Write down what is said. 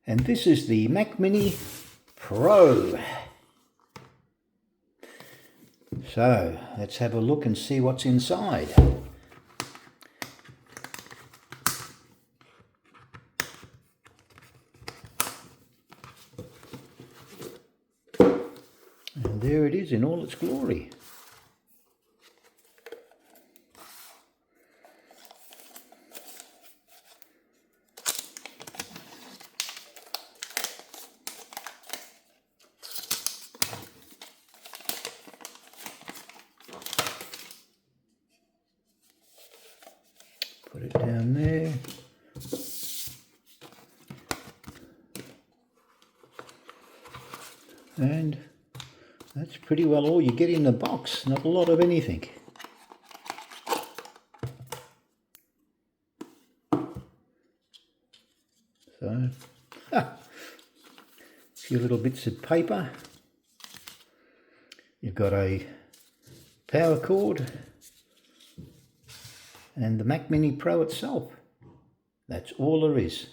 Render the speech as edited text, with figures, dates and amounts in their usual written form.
And this is the Mac Mini Pro. So let's have a look and see what's inside. And there it is in all its glory. Put it down there. And that's pretty well all you get in the box, not a lot of anything. So, a few little bits of paper. You've got a power cord and the Mac Mini Pro itself. That's all there is.